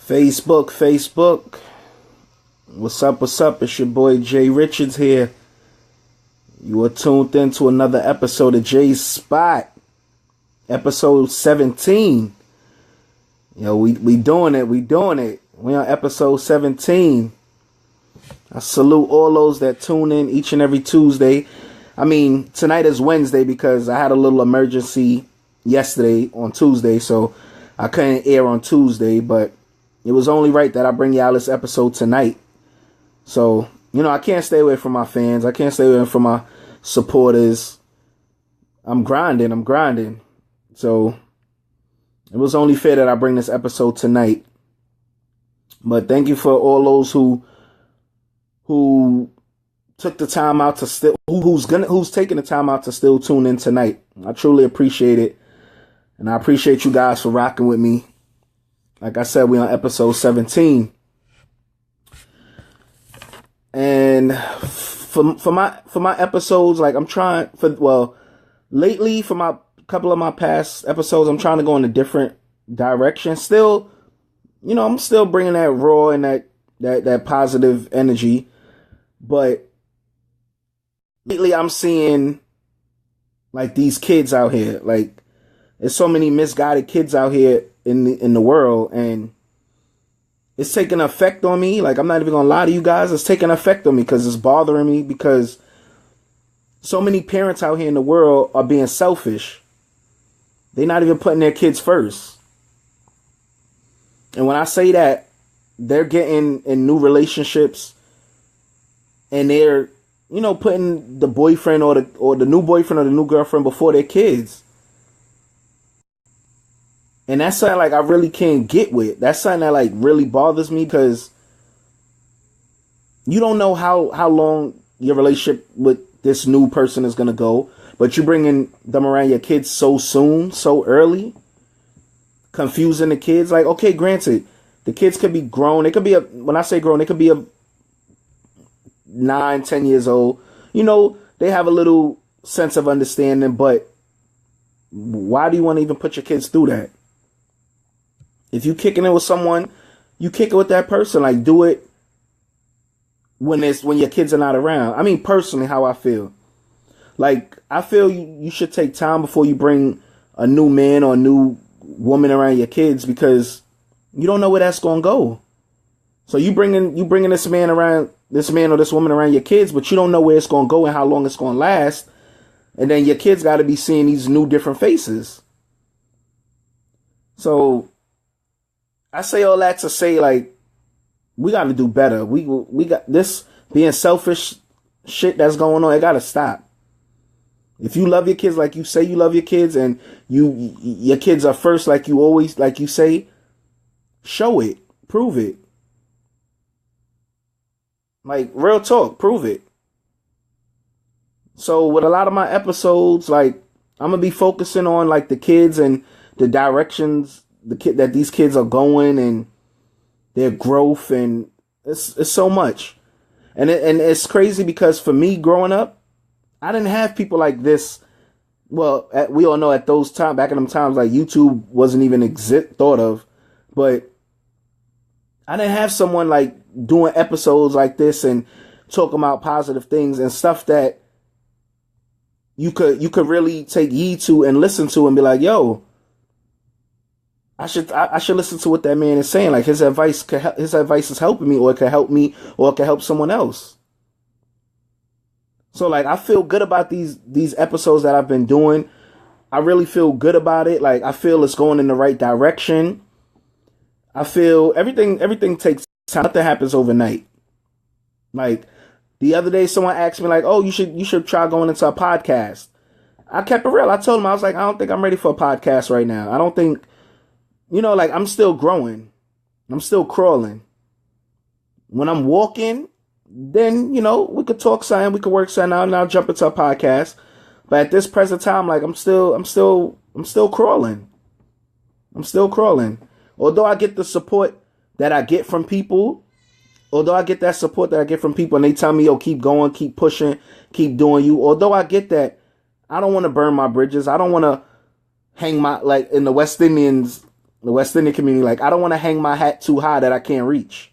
Facebook. What's up? It's your boy Jay Richards here. You are tuned in to another episode of Jay's Spot. Episode 17. Yo, we doing it. We on episode 17. I salute all those that tune in each and every Tuesday. I mean, tonight is Wednesday because I had a little emergency yesterday on Tuesday, so I couldn't air on Tuesday, but it was only right that I bring y'all this episode tonight. So, I can't stay away from my fans. I can't stay away from my supporters. I'm grinding. So, it was only fair that I bring this episode tonight. But thank you for all those who took the time out to still, who's taking the time out to still tune in tonight. I truly appreciate it. And I appreciate you guys for rocking with me. Like I said, we on episode 17. And for my episodes, like lately for my couple of my past episodes, I'm trying to go in a different direction. Still, I'm still bringing that raw and that positive energy. But lately I'm seeing like these kids out here, like there's so many misguided kids out here in the world, and it's taking an effect on me. Like, I'm not even gonna lie to you guys, it's taking an effect on me because it's bothering me, because so many parents out here in the world are being selfish. They're not even putting their kids first. And when I say that, they're getting in new relationships and they're, putting the boyfriend or the new boyfriend or the new girlfriend before their kids. And that's something like I really can't get with. That's something that like really bothers me, because you don't know how long your relationship with this new person is going to go, but you bringing them around your kids so soon, so early, confusing the kids. Like, okay, granted, the kids could be grown. They could be when I say grown, they could be 9, 10 years old. They have a little sense of understanding, but why do you want to even put your kids through that? If you kicking it with someone, you kick it with that person. Like, do it when your kids are not around. I mean, personally, how I feel. Like, I feel you should take time before you bring a new man or a new woman around your kids, because you don't know where that's gonna go. So you bringing this man or this woman around your kids, but you don't know where it's gonna go and how long it's gonna last. And then your kids got to be seeing these new different faces. So I say all that to say, like, we got to do better. We got this being selfish shit that's going on. It got to stop. If you love your kids like you say you love your kids, and your kids are first like you say, show it, prove it. Like, real talk, prove it. So with a lot of my episodes, like, I'm going to be focusing on like the kids and the directions that these kids are going and their growth, and it's so much. And it's crazy because for me growing up, I didn't have people like this. Well, we all know at those times, back in them times, like YouTube wasn't even thought of, but I didn't have someone like doing episodes like this and talking about positive things and stuff that you could really take heed to and listen to and be like, yo, I should listen to what that man is saying. Like, his advice is helping me, or it could help me, or it could help someone else. So like, I feel good about these episodes that I've been doing. I really feel good about it. Like, I feel it's going in the right direction. I feel everything takes time. Nothing happens overnight. Like, the other day, someone asked me like, "Oh, you should try going into a podcast." I kept it real. I told him, I was like, "I don't think I'm ready for a podcast right now. I don't think, like, I'm still growing. I'm still crawling. When I'm walking, then, we could talk something, we could work something out, and I'll jump into a podcast. But at this present time, like, I'm still crawling. I'm still crawling. Although I get the support that I get from people, and they tell me, yo, keep going, keep pushing, keep doing you. Although I get that, I don't want to burn my bridges. I don't want to hang my, like in the West Indians the West Indian community, like, I don't want to hang my hat too high that I can't reach.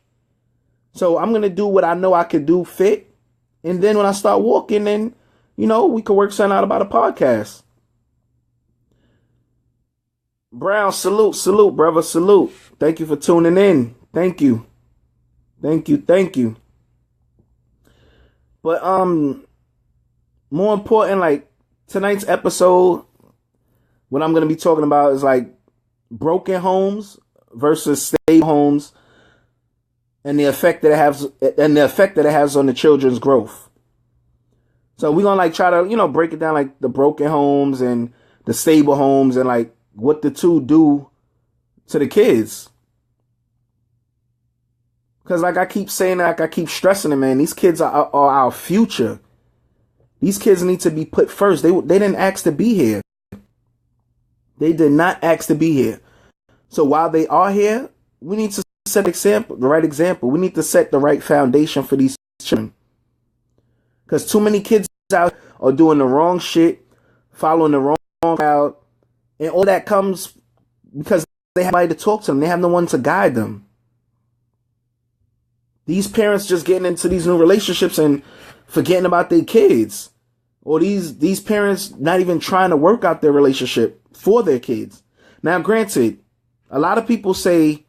So I'm going to do what I know I could do fit. And then when I start walking, then, we could work something out about a podcast. Brown, salute, brother, salute. Thank you for tuning in. Thank you. But more important, like, tonight's episode, what I'm going to be talking about is like broken homes versus stable homes, and the effect that it has on the children's growth. So we're gonna like try to break it down, like the broken homes and the stable homes, and like what the two do to the kids. Because like I keep saying, like I keep stressing it, man, these kids are our future. These kids need to be put first. They didn't ask to be here. They did not ask to be here. So while they are here, we need to set the right example. We need to set the right foundation for these children. Because too many kids out are doing the wrong shit, following the wrong crowd, and all that comes because they have nobody to talk to them. They have no one to guide them. These parents just getting into these new relationships and forgetting about their kids. Or these parents not even trying to work out their relationship for their kids. Now, granted, a lot of people say,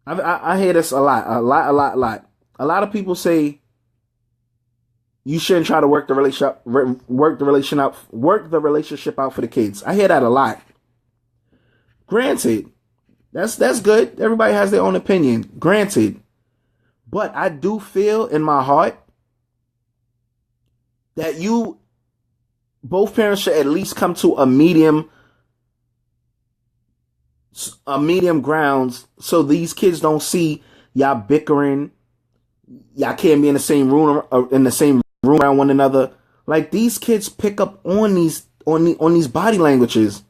I hear this a lot. A lot of people say you shouldn't try to work the relationship out for the kids. I hear that a lot. Granted, that's good. Everybody has their own opinion. Granted, but I do feel in my heart that both parents should at least come to a medium grounds, so these kids don't see y'all bickering. Y'all can't be in the same room around one another. Like, these kids pick up on these body languages.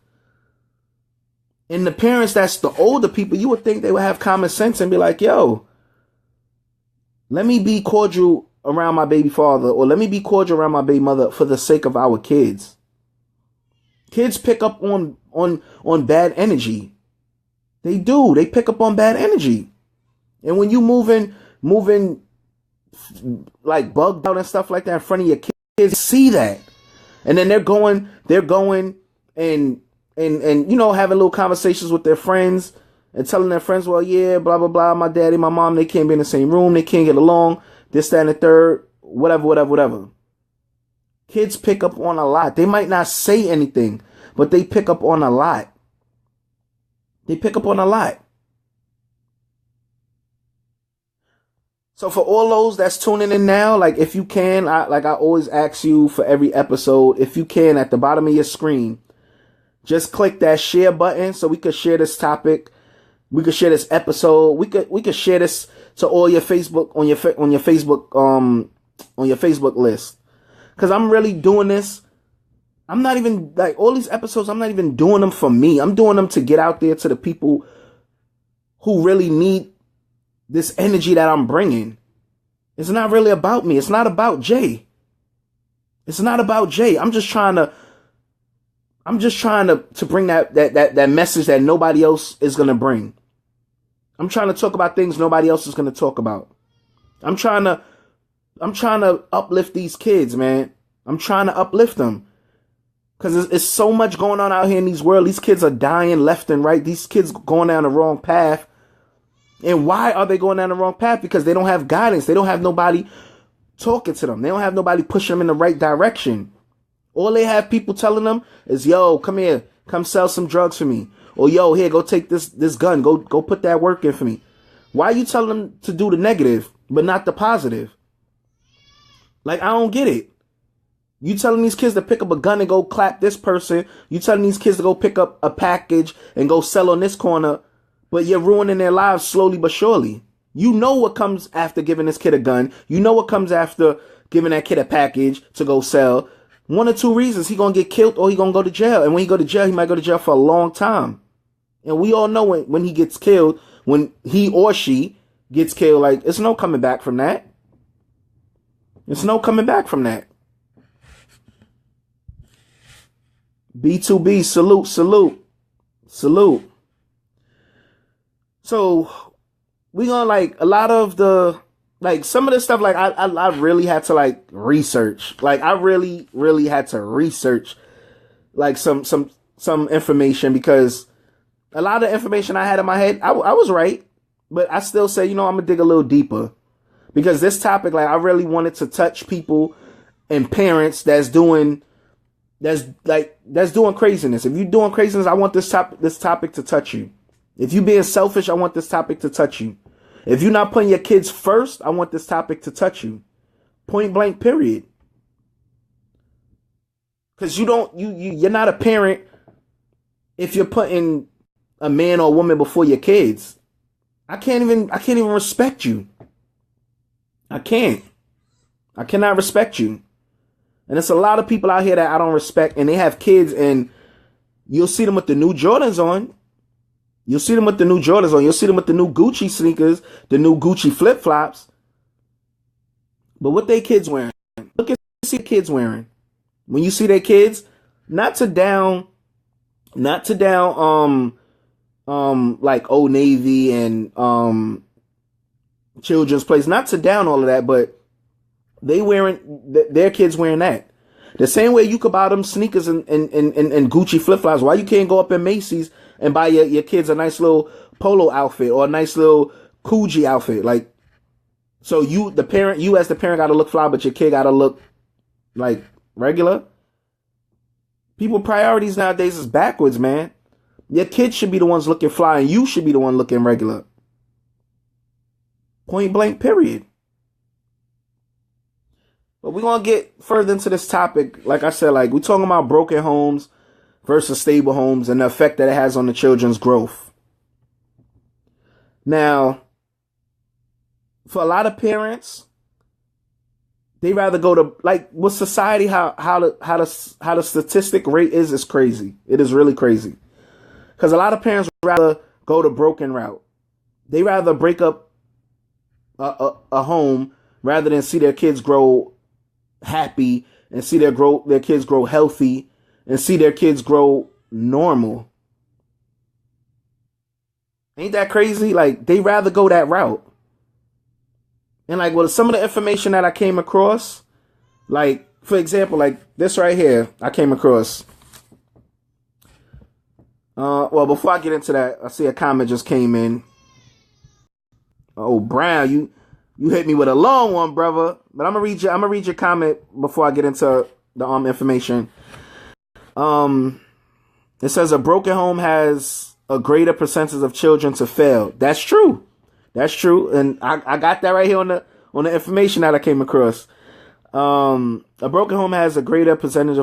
And the parents, that's the older people, you would think they would have common sense and be like, yo, let me be cordial around my baby father, or let me be cordial around my baby mother for the sake of our kids. Kids pick up on bad energy. They do. They pick up on bad energy. And when you moving like bugged out and stuff like that in front of your kids, see that. And then they're going and having little conversations with their friends and telling their friends, well, yeah, blah, blah, blah, my daddy, my mom, they can't be in the same room. They can't get along. This, that, and the third, whatever. Kids pick up on a lot. They might not say anything, but they pick up on a lot. So for all those that's tuning in now, like, if you can, I always ask you for every episode, if you can, at the bottom of your screen, just click that share button so we could share this topic. We could share this episode. We could share this to all your Facebook on your Facebook list. Cause I'm really doing this. I'm not even like all these episodes. I'm not even doing them for me. I'm doing them to get out there to the people who really need this energy that I'm bringing. It's not really about me. It's not about Jay. I'm just trying to bring that message that nobody else is going to bring. I'm trying to talk about things nobody else is going to talk about. I'm trying to uplift these kids, man. I'm trying to uplift them. Because it's so much going on out here in this world. These kids are dying left and right. These kids going down the wrong path. And why are they going down the wrong path? Because they don't have guidance. They don't have nobody talking to them. They don't have nobody pushing them in the right direction. All they have people telling them is, yo, come here. Come sell some drugs for me. Or, yo, here, go take this gun. Go put that work in for me. Why are you telling them to do the negative, but not the positive? Like, I don't get it. You telling these kids to pick up a gun and go clap this person. You telling these kids to go pick up a package and go sell on this corner. But you're ruining their lives slowly but surely. You know what comes after giving this kid a gun. You know what comes after giving that kid a package to go sell. One or two reasons. He going to get killed or he going to go to jail. And when he go to jail, he might go to jail for a long time. And we all know when he gets killed, when he or she gets killed, like, it's no coming back from that. B2B, salute. So we gonna like a lot of the like some of the stuff like I really had to like research. Like I really had to research like some information because a lot of information I had in my head, I was right, but I still say, I'm gonna dig a little deeper because this topic, like I really wanted to touch people and parents that's doing craziness. If you're doing craziness, I want this topic to touch you. If you're being selfish, I want this topic to touch you. If you're not putting your kids first, I want this topic to touch you. Point blank, period. Because you're not a parent if you're putting a man or a woman before your kids. I can't even respect you. I cannot respect you. And there's a lot of people out here that I don't respect, and they have kids, and you'll see them with the new Jordans on. You'll see them with the new Gucci sneakers, the new Gucci flip-flops. But what they kids wearing? Look at see kids wearing. When you see their kids, not to down like Old Navy and Children's Place, not to down all of that, but their kids wearing that. The same way you could buy them sneakers and Gucci flip-flops. Why you can't go up in Macy's and buy your kids a nice little polo outfit or a nice little Coogee outfit? Like, so you as the parent got to look fly, but your kid got to look like regular. People priorities nowadays is backwards, man. Your kids should be the ones looking fly and you should be the one looking regular. Point blank, period. But we're going to get further into this topic. Like I said, like we're talking about broken homes versus stable homes and the effect that it has on the children's growth. Now, for a lot of parents, they rather go to like with society, how the statistic rate is crazy. It is really crazy. Because a lot of parents rather go the broken route. They rather break up a home rather than see their kids grow happy and see their kids grow healthy and see their kids grow normal. Ain't that crazy? Like they rather go that route. And like with some of the information that I came across, like for example, like this right here, I came across. Well, before I get into that, I see a comment just came in. Oh, Brown, you hit me with a long one, brother. But I'm gonna read your comment before I get into the information. It says a broken home has a greater percentage of children to fail. That's true. And I got that right here on the information that I came across. A broken home has a greater percentage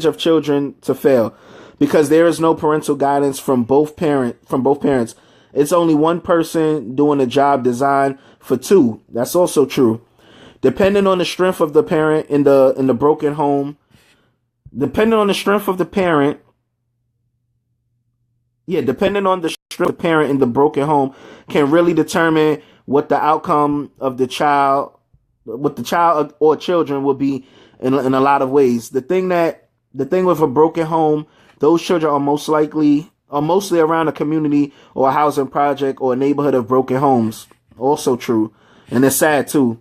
of children to fail because there is no parental guidance from both parents. It's only one person doing a job designed for two. That's also true. Depending on the strength of the parent in the broken home, depending on the strength of the parent in the broken home can really determine what the outcome of the child or children will be in a lot of ways. The thing with a broken home, those children are mostly around a community or a housing project or a neighborhood of broken homes. Also true. And it's sad too.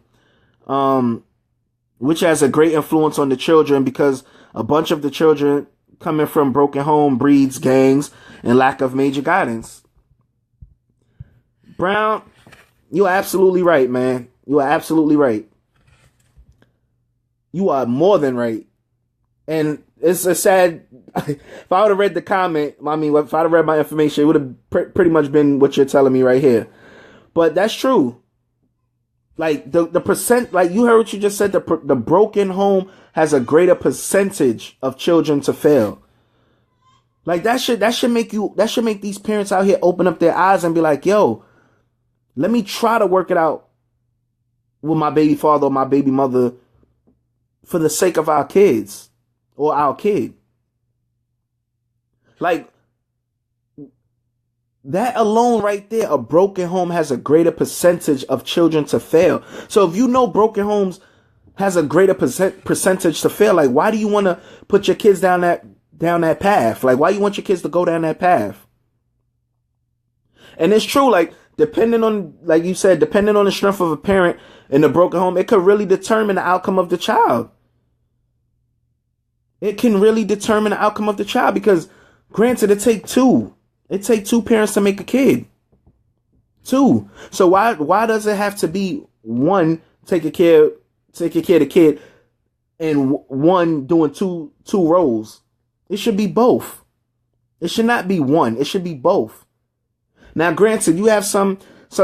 Which has a great influence on the children because a bunch of the children coming from broken home breeds gangs and lack of major guidance. Brown, you are absolutely right, man. You are absolutely right. You are more than right. And it's a sad, if I would have read the comment, if I would have read my information, it would have pretty much been what you're telling me right here. But that's true. Like the percent, like you heard what you just said, the broken home has a greater percentage of children to fail. Like that should make these parents out here open up their eyes and be like, yo, let me try to work it out with my baby father or my baby mother for the sake of our kids or our kid. Like that alone right there, a broken home has a greater percentage of children to fail. So if you know broken homes has a greater percentage to fail, like why do you want to put your kids down that path? Like why you want your kids to go down that path? And it's true, like, depending on, like you said, depending on the strength of a parent in a broken home, it could really determine the outcome of the child. It can really determine the outcome of the child because, granted, it take two. It take two parents to make a kid. Two. So why does it have to be one taking care of the kid and one doing two roles? It should be both. It should not be one. It should be both. Now, granted, you have some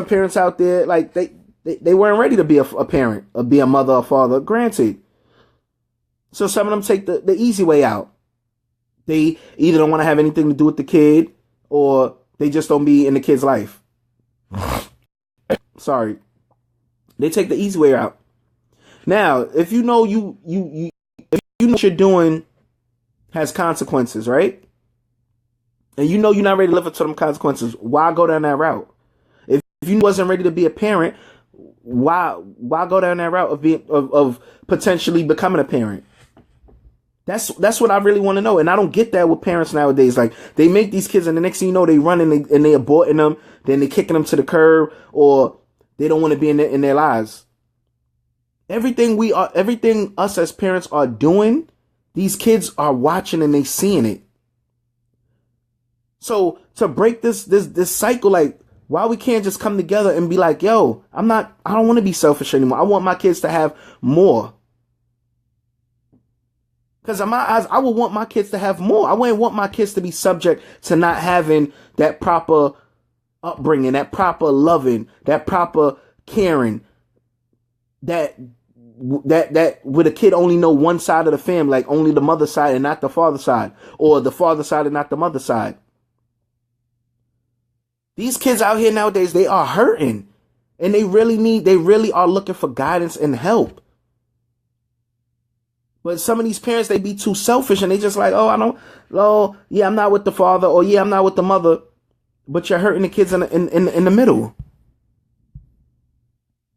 parents out there like they weren't ready to be a parent or be a mother or father. Granted. So some of them take the easy way out. They either don't want to have anything to do with the kid or they just don't be in the kid's life. Sorry. They take the easy way out. Now, if you know if you know what you're doing has consequences, right? And you know you're not ready to live up to them consequences, why go down that route? If you wasn't ready to be a parent, why go down that route of potentially becoming a parent? That's what I really want to know. And I don't get that with parents nowadays. Like, they make these kids and the next thing you know, they run and they aborting them. Then they kicking them to the curb or they don't want to be in their lives. Everything us as parents are doing, these kids are watching and they seeing it. So to break this cycle, like, why we can't just come together and be like, yo, I don't want to be selfish anymore. I want my kids to have more. Because in my eyes, I would want my kids to have more. I wouldn't want my kids to be subject to not having that proper upbringing, that proper loving, that proper caring, that would a kid only know one side of the family, like only the mother side and not the father side, or the father side and not the mother side. These kids out here nowadays, they are hurting and they really are looking for guidance and help. But some of these parents, they be too selfish and they just like, yeah, I'm not with the father, or yeah, I'm not with the mother, but you're hurting the kids in the middle.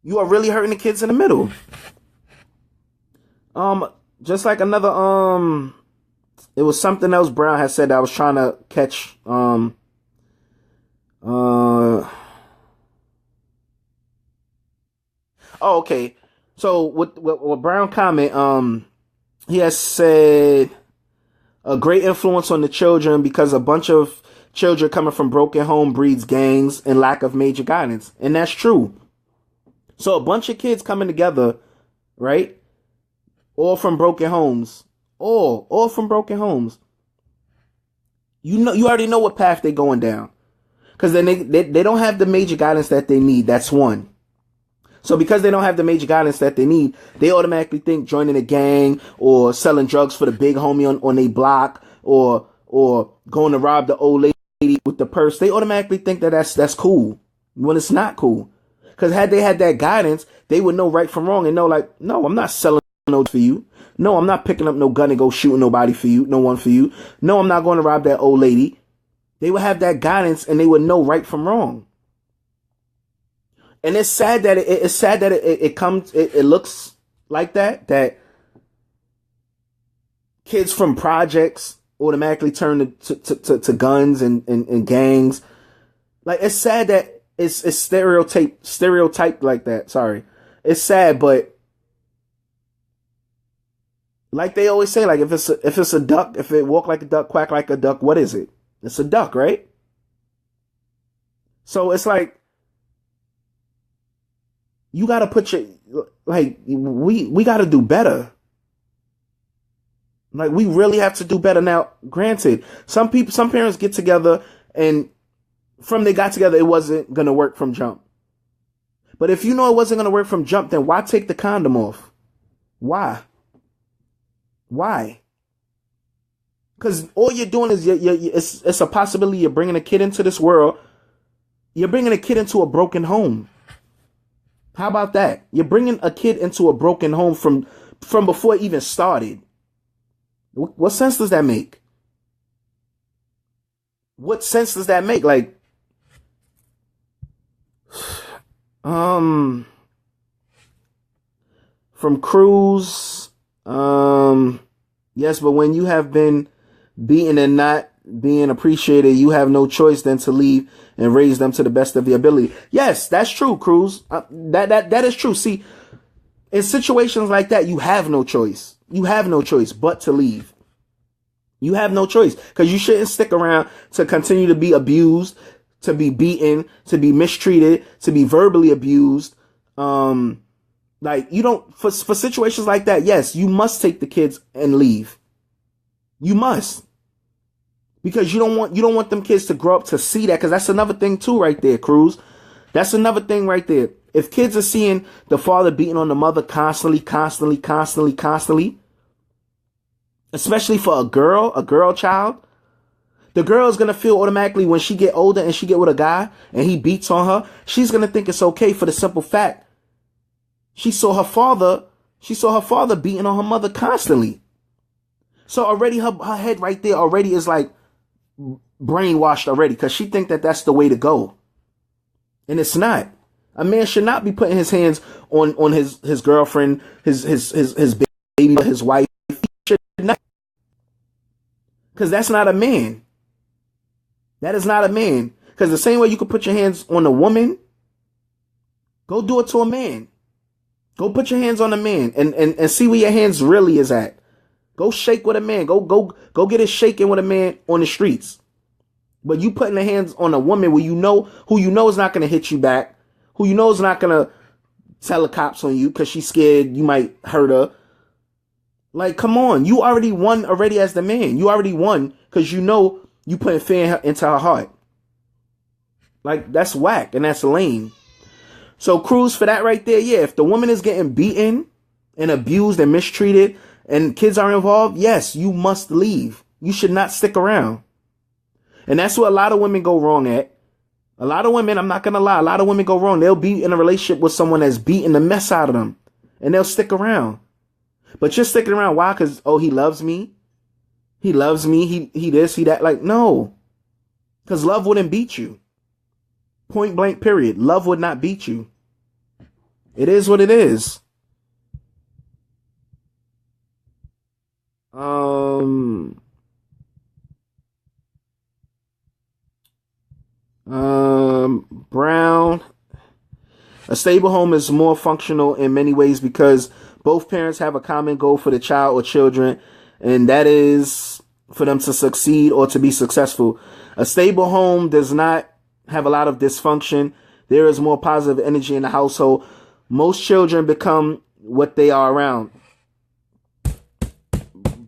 You are really hurting the kids in the middle. Just like another, it was something else Brown had said that I was trying to catch, okay. So with Brown comment, he has said a great influence on the children because a bunch of children coming from broken home breeds gangs and lack of major guidance. And that's true. So a bunch of kids coming together, right? All from broken homes. All from broken homes. You already know what path they're going down. Because then they don't have the major guidance that they need. That's one. So because they don't have the major guidance that they need, they automatically think joining a gang or selling drugs for the big homie on their block or going to rob the old lady with the purse. They automatically think that's cool when it's not cool. Because had they had that guidance, they would know right from wrong and know, like, no, I'm not selling no for you. No, I'm not picking up no gun and go shooting nobody for you. No one for you. No, I'm not going to rob that old lady. They would have that guidance and they would know right from wrong. And it's sad that it looks like that kids from projects automatically turn to guns and gangs. Like, it's sad that it's stereotyped like that. Sorry. It's sad, but like they always say, like, if it's a duck, if it walk like a duck, quack like a duck, what is it? It's a duck, right? So it's like, you got to put we got to do better. Like, we really have to do better. Now, granted, some parents get together and from they got together, it wasn't going to work from jump. But if you know it wasn't going to work from jump, then why take the condom off? Why? Because all you're doing is it's a possibility you're bringing a kid into this world. You're bringing a kid into a broken home. How about that? You're bringing a kid into a broken home from before it even started. What sense does that make? What sense does that make? Like, from Cruz, yes, but when you have been beaten and not being appreciated, you have no choice than to leave and raise them to the best of your ability. Yes, that's true, Cruz. That is true. See, in situations like that, you have no choice. You have no choice but to leave. You have no choice, because you shouldn't stick around to continue to be abused, to be beaten, to be mistreated, to be verbally abused. Like, you don't, for situations like that, yes, you must take the kids and leave. You must. Because you don't want them kids to grow up to see that, because that's another thing too right there, Cruz. That's another thing right there. If kids are seeing the father beating on the mother constantly, especially for a girl child, the girl is going to feel automatically when she get older and she get with a guy and he beats on her, she's going to think it's okay for the simple fact she saw her father beating on her mother constantly. So already her head right there already is like brainwashed already, because she think that that's the way to go. And it's not. A man should not be putting his hands on his girlfriend, his baby, his wife. He should not. Because that's not a man. That is not a man. Because the same way you could put your hands on a woman, go do it to a man. Go put your hands on a man and see where your hands really is at. Go shake with a man. Go get it shaking with a man on the streets. But you putting the hands on a woman who you know is not going to hit you back, who you know is not going to tell the cops on you because she's scared you might hurt her. Like, come on. You already won already as the man. You already won because you know you putting fear into her heart. Like, that's whack and that's lame. So, Cruz, for that right there, yeah, if the woman is getting beaten and abused and mistreated and kids are involved, yes, you must leave. You should not stick around. And that's what a lot of women go wrong at. A lot of women, I'm not going to lie, a lot of women go wrong. They'll be in a relationship with someone that's beating the mess out of them, and they'll stick around. But you're sticking around, why? Because, oh, he loves me. He loves me. He this, he that. Like, no. Because love wouldn't beat you. Point blank, period. Love would not beat you. It is what it is. Brown. A stable home is more functional in many ways because both parents have a common goal for the child or children, and that is for them to succeed or to be successful. A stable home does not have a lot of dysfunction. There is more positive energy in the household. Most children become what they are around.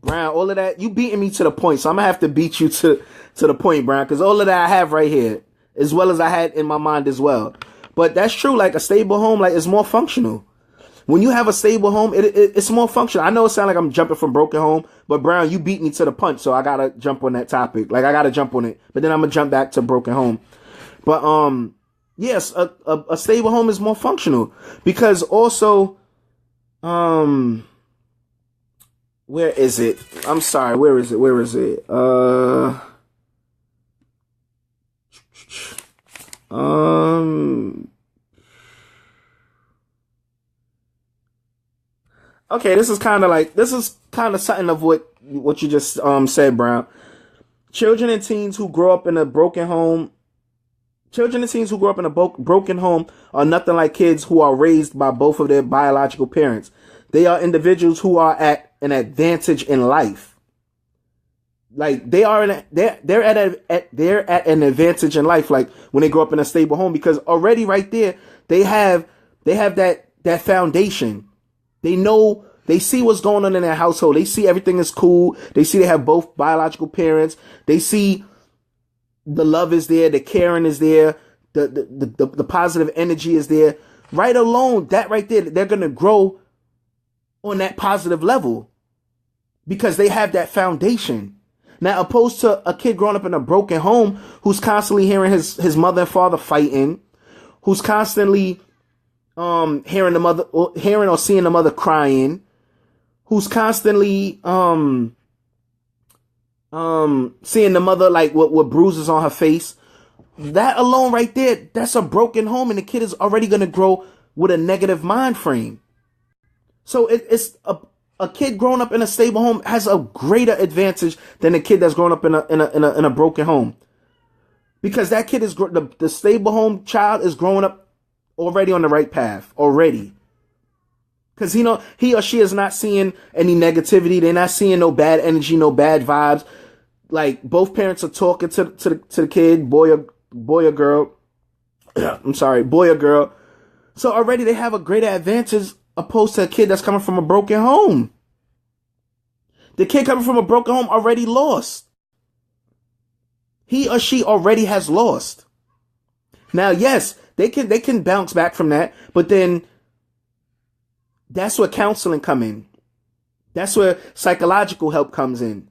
Brown, all of that, you beating me to the point, so I'm gonna have to beat you to the point, Brown, because all of that I have right here, as well as I had in my mind as well. But that's true. Like, a stable home, like, it's more functional. When you have a stable home, it's more functional. I know it sounds like I'm jumping from broken home, but Brown, you beat me to the punch, so I gotta jump on that topic. Like, I gotta jump on it, but then I'm gonna jump back to broken home. But yes, a stable home is more functional because also, where is it? I'm sorry. Where is it? Okay, this is kind of something of what you just said, Brown. Children and teens who grow up in a broken home are nothing like kids who are raised by both of their biological parents. They are individuals who are at an advantage in life. Like, they're at an advantage in life, like when they grow up in a stable home, because already right there they have that foundation. They know, they see what's going on in their household. They see everything is cool. They see they have both biological parents. They see the love is there, the caring is there, the positive energy is there. Right alone, that right there, they're gonna grow on that positive level because they have that foundation. Now, opposed to a kid growing up in a broken home who's constantly hearing his mother and father fighting, who's constantly hearing or seeing the mother crying, who's constantly seeing the mother like with bruises on her face. That alone right there, that's a broken home, and the kid is already gonna grow with a negative mind frame. So it's a kid growing up in a stable home has a greater advantage than a kid that's growing up in a broken home. Because that kid is the stable home child is growing up already on the right path already. Because he or she is not seeing any negativity. They're not seeing no bad energy, no bad vibes. Like, both parents are talking to the kid, boy or girl. I'm sorry, boy or girl. So already they have a greater advantage opposed to a kid that's coming from a broken home. The kid coming from a broken home already lost. He or she already has lost. Now, yes, they can bounce back from that, but then that's where counseling come in. That's where psychological help comes in.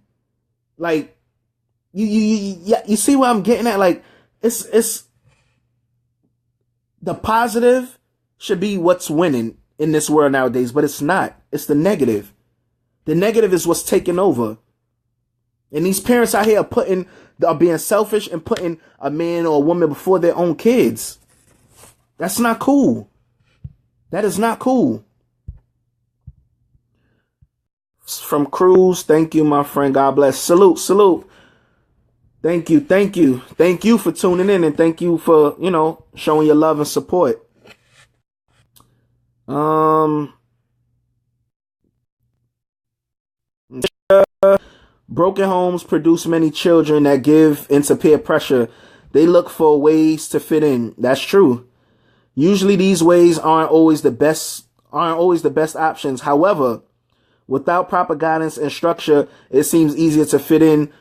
Like, you see what I'm getting at? Like, it's the positive should be what's winning in this world nowadays, but it's not. It's the negative. The negative is what's taking over. And these parents out here are being selfish and putting a man or a woman before their own kids. That's not cool. That is not cool. From Cruz, thank you, my friend. God bless. Salute. Thank you for tuning in, and thank you for, showing your love and support. Broken homes produce many children that give into peer pressure. They look for ways to fit in. That's true. Usually these ways aren't always the best options. However, without proper guidance and structure, it seems easier to fit in.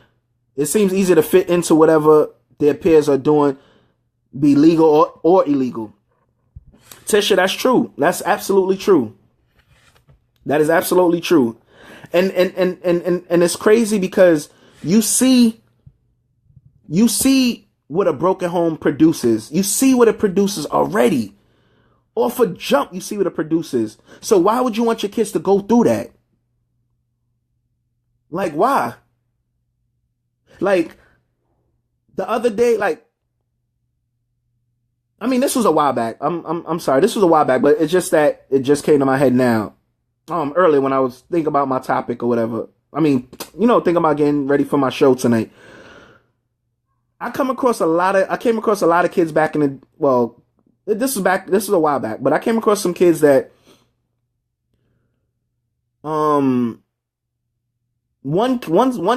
It seems easier to fit into whatever their peers are doing, be legal or illegal. Tisha, that's true. That's absolutely true. That is absolutely true. And it's crazy because you see what a broken home produces. You see what it produces already. Off a jump, you see what it produces. So why would you want your kids to go through that? Like, why? Like, the other day, this was a while back. I'm sorry, this was a while back, but it's just that it just came to my head now. Earlier when I was thinking about my topic or whatever. Thinking about getting ready for my show tonight. I came across a lot of kids back in this was a while back, but I came across some kids that, one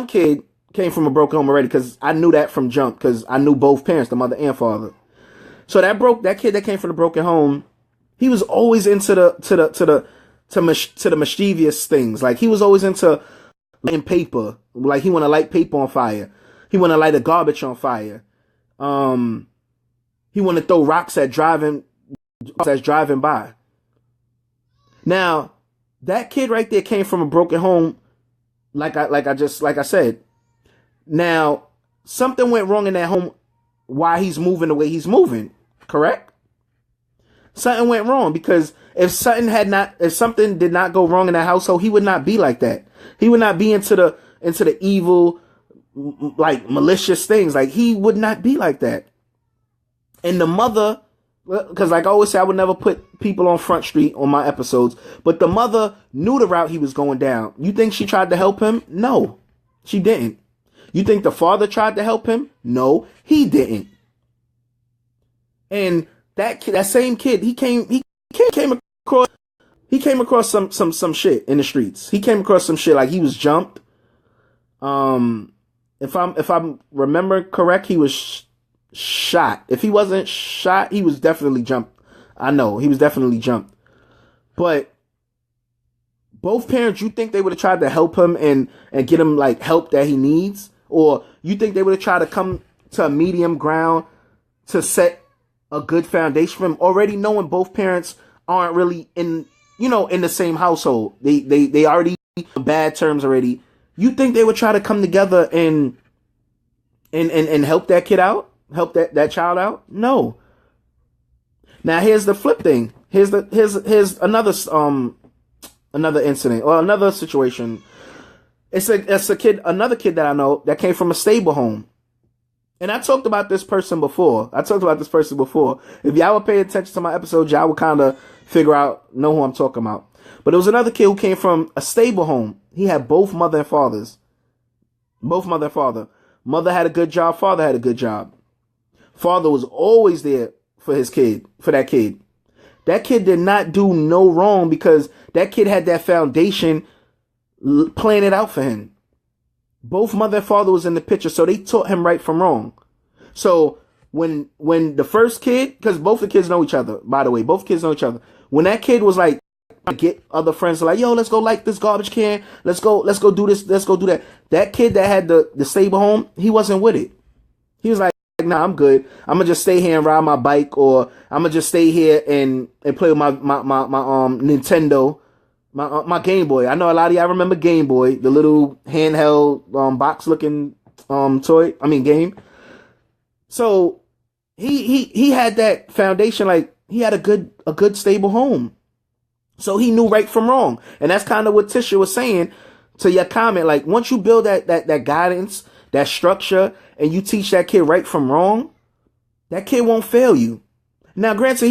kid came from a broken home already, because I knew that from jump, because I knew both parents, the mother and father. So that kid that came from the broken home, he was always into the mischievous things. Like, he was always into lighting paper. Like, he want to light paper on fire. He want to light a garbage on fire. He want to throw rocks at driving by. Now, that kid right there came from a broken home. Like I said. Now, something went wrong in that home. Why he's moving the way he's moving, correct? Something went wrong, because if something did not go wrong in that household, he would not be like that. He would not be into the evil, like, malicious things. Like, he would not be like that. And the mother, because like I always say, I would never put people on Front Street on my episodes, but the mother knew the route he was going down. You think she tried to help him? No, she didn't. You think the father tried to help him? No, he didn't. And that same kid, he came across some shit in the streets. He came across some shit, like he was jumped. If I'm remembering correct, he was shot. If he wasn't shot, he was definitely jumped. I know he was definitely jumped. But both parents, you think they would have tried to help him and get him like help that he needs? Or you think they would have tried to come to a medium ground to set a good foundation for him, already knowing both parents aren't really in the same household. They already on bad terms already. You think they would try to come together and help that kid out? Help that child out? No. Now here's the flip thing. Here's another incident or another situation. It's another kid that I know that came from a stable home. And I talked about this person before. If y'all would pay attention to my episode, y'all would kind of know who I'm talking about. But there was another kid who came from a stable home. He had both mother and fathers. Both mother and father. Mother had a good job. Father had a good job. Father was always there for his kid, for that kid. That kid did not do no wrong because that kid had that foundation planted out for him. Both mother and father was in the picture, so they taught him right from wrong. So when the first kid, because both the kids know each other, by the way, both kids know each other. When that kid was like, get other friends like, yo, let's go light this garbage can. Let's go do this. Let's go do that. That kid that had the stable home, he wasn't with it. He was like, nah, I'm good. I'm gonna just stay here and ride my bike, or I'm gonna just stay here and play with my Nintendo, my Game Boy. I know a lot of y'all remember Game Boy, the little handheld box looking game. So he had that foundation, like he had a good stable home. So he knew right from wrong. And that's kind of what Tisha was saying to your comment. Like, once you build that guidance, that structure, and you teach that kid right from wrong, that kid won't fail you. Now, granted,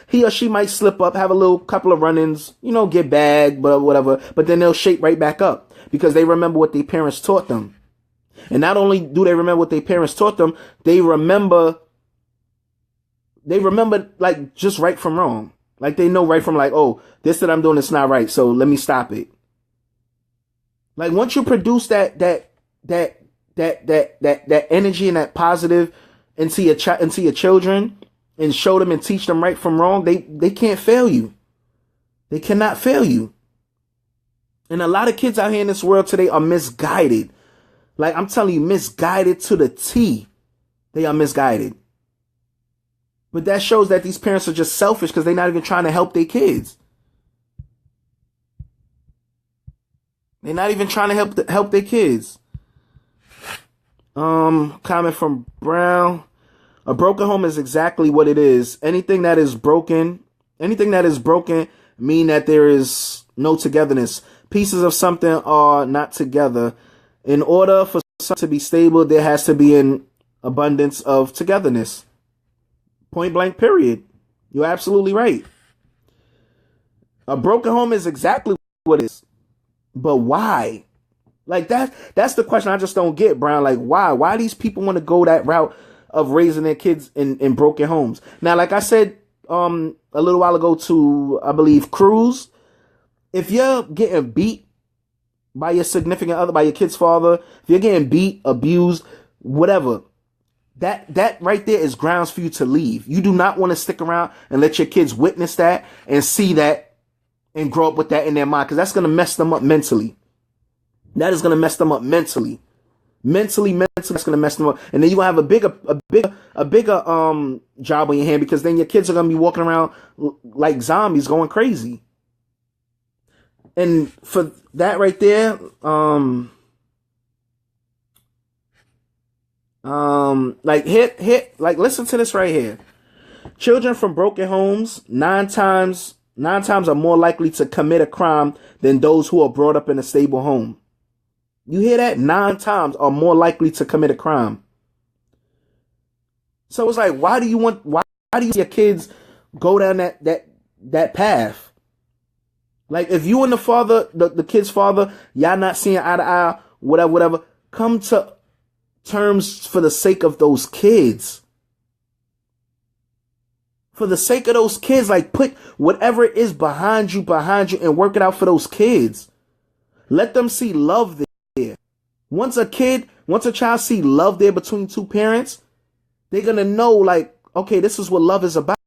he or she might slip up, have a little couple of run-ins, get bagged, but whatever. But then they'll shape right back up because they remember what their parents taught them. And not only do they remember what their parents taught them, they remember like just right from wrong. Like they know right from like, oh, this that I'm doing is not right, so let me stop it. Like once you produce that energy and that positive into your children and show them and teach them right from wrong, they can't fail you. They cannot fail you. And a lot of kids out here in this world today are misguided. Like I'm telling you, misguided to the T. They are misguided. But that shows that these parents are just selfish because they're not even trying to help their kids. They're not even trying to help their kids. Comment from Brown. A broken home is exactly what it is. Anything that is broken mean that there is no togetherness. Pieces of something are not together. In order for something to be stable, there has to be an abundance of togetherness. Point blank, period. You're absolutely right. A broken home is exactly what it is. But why? Like that's the question I just don't get, Brown. Like why? Why these people want to go that route of raising their kids in broken homes? Now, like I said a little while ago to, I believe, Cruz, if you're getting beat by your significant other, by your kid's father, if you're getting beat, abused, whatever, that right there is grounds for you to leave. You do not want to stick around and let your kids witness that and see that and grow up with that in their mind, because that's going to mess them up mentally. That is going to mess them up mentally. Mentally, that's going to mess them up. And then you're going to have a bigger job on your hand, because then your kids are going to be walking around like zombies going crazy. And for that right there, listen to this right here. Children from broken homes, nine times are more likely to commit a crime than those who are brought up in a stable home. You hear that? 9 times are more likely to commit a crime. So it's like, why do you see your kids go down that path? Like, if you and the father, the kid's father, y'all not seeing eye to eye, whatever, come to terms for the sake of those kids. For the sake of those kids, like, put whatever it is behind you and work it out for those kids. Let them see love there. Once a child see love there between two parents, they're going to know, like, okay, this is what love is about.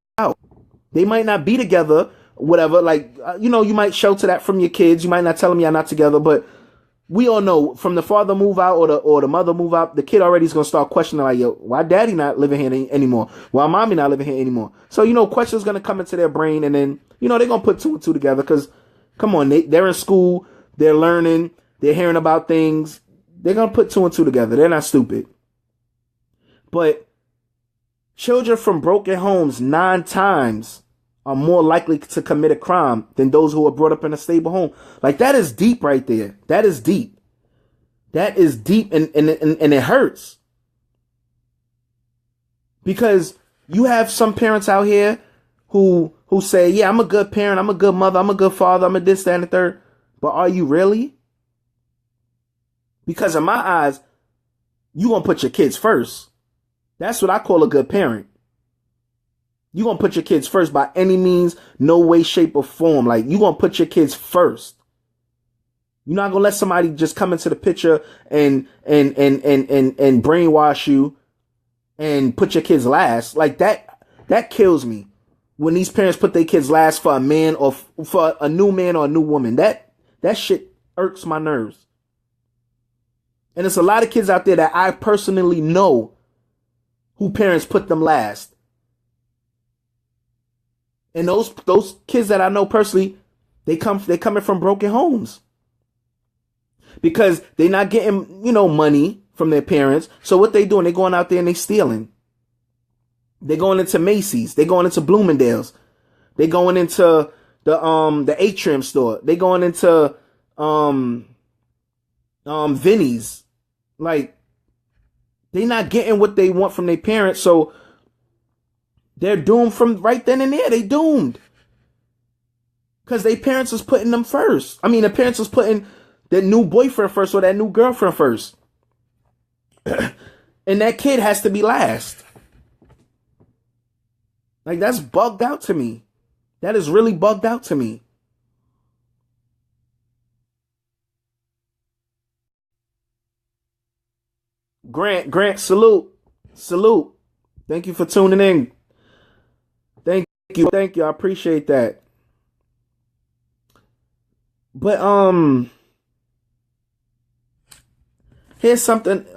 They might not be together, whatever, like, you might shelter that from your kids. You might not tell them you're not together, but we all know from the father move out or the mother move out, the kid already is going to start questioning, like, yo, why daddy not living here anymore? Why mommy not living here anymore? So, questions going to come into their brain, and then, they're going to put 2 and 2 together, because, come on, they're in school, they're learning, they're hearing about things. They're going to put 2 and 2 together. They're not stupid. But children from broken homes 9 times are more likely to commit a crime than those who are brought up in a stable home. Like, that is deep right there. That is deep. That is deep, and it hurts. Because you have some parents out here who say, yeah, I'm a good parent, I'm a good mother, I'm a good father, I'm a this, that, and the third. But are you really? Because in my eyes, you gonna put your kids first. That's what I call a good parent. You gonna put your kids first by any means, no way, shape, or form. Like, you gonna put your kids first. You're not gonna let somebody just come into the picture and brainwash you and put your kids last. Like that kills me. When these parents put their kids last for a man or for a new man or a new woman. That shit irks my nerves. And there's a lot of kids out there that I personally know who parents put them last. And those kids that I know personally, they coming from broken homes. Because they're not getting, money from their parents. So what they doing? They going out there and they stealing. They going into Macy's. They going into Bloomingdale's. They going into the Atrium store. They going into Vinny's. Like, they not getting what they want from their parents, so they're doomed from right then and there. They doomed. Because their parents was putting them first. I mean, the parents was putting that new boyfriend first or that new girlfriend first. And that kid has to be last. Like, that's bugged out to me. That is really bugged out to me. Grant, salute. Salute. Thank you for tuning in. Thank you. I appreciate that. But here's something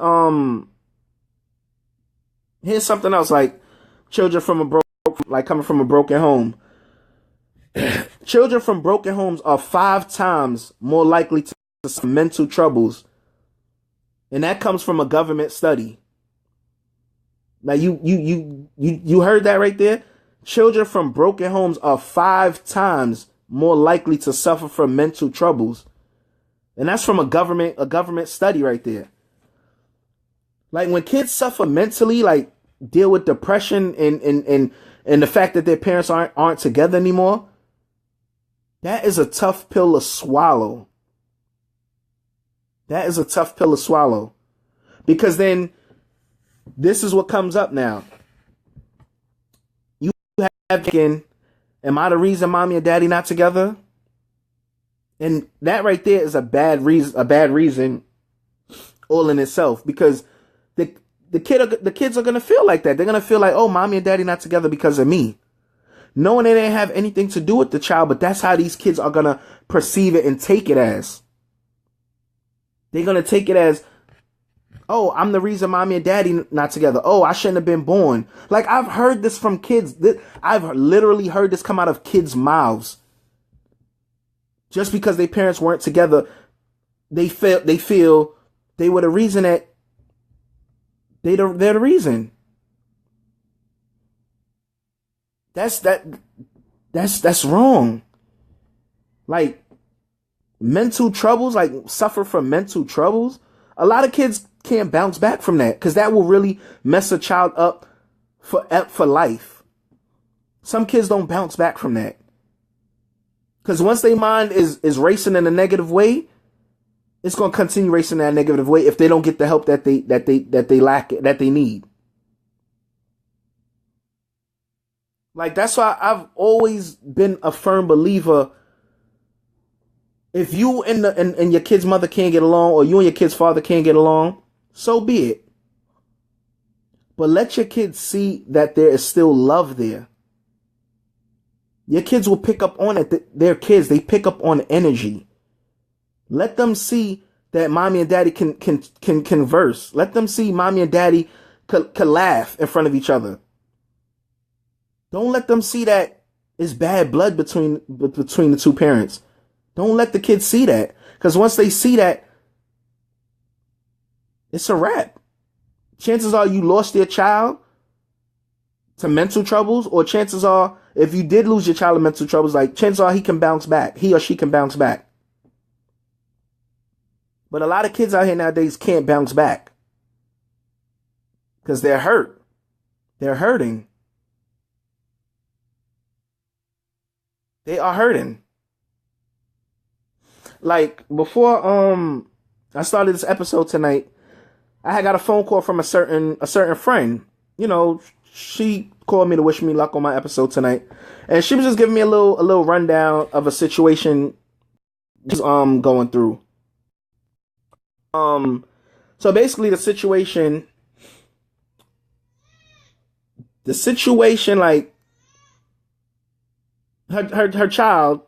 else, like children from coming from a broken home. Children from broken homes are 5 times more likely to suffer mental troubles. And that comes from a government study. Now you heard that right there? Children from broken homes are 5 times more likely to suffer from mental troubles. And that's from a government study right there. Like, when kids suffer mentally, like deal with depression and the fact that their parents aren't together anymore, that is a tough pill to swallow. That is a tough pill to swallow. Because then this is what comes up now. You have again, am I the reason mommy and daddy not together? And that right there is a bad reason all in itself, because the kids are gonna feel like that. They're gonna feel like, oh, mommy and daddy not together because of me. Knowing they didn't have anything to do with the child, but that's how these kids are gonna perceive it and take it as. They're gonna take it as, oh, I'm the reason mommy and daddy not together. Oh, I shouldn't have been born. Like, I've heard this from kids. I've literally heard this come out of kids' mouths. Just because their parents weren't together, they feel they were the reason that they're the reason. That's wrong. Like, mental troubles, like suffer from mental troubles. A lot of kids can't bounce back from that, because that will really mess a child up for life. Some kids don't bounce back from that, because once their mind is racing in a negative way, it's going to continue racing in that negative way if they don't get the help that they lack, that they need. Like, that's why I've always been a firm believer. If you and your kid's mother can't get along, or you and your kid's father can't get along, so be it. But let your kids see that there is still love there. Your kids will pick up on it. They're kids. They pick up on energy. Let them see that mommy and daddy can converse. Let them see mommy and daddy can laugh in front of each other. Don't let them see that it's bad blood between the two parents. Don't let the kids see that. Because once they see that, it's a wrap. Chances are you lost your child to mental troubles, or chances are, if you did lose your child to mental troubles, like, chances are he can bounce back. He or she can bounce back. But a lot of kids out here nowadays can't bounce back because they're hurt. They're hurting. They are hurting. Like before I started this episode tonight, I had got a phone call from a certain friend. You know, she called me to wish me luck on my episode tonight, and she was just giving me a little rundown of a situation she's going through. So basically, the situation, like her child.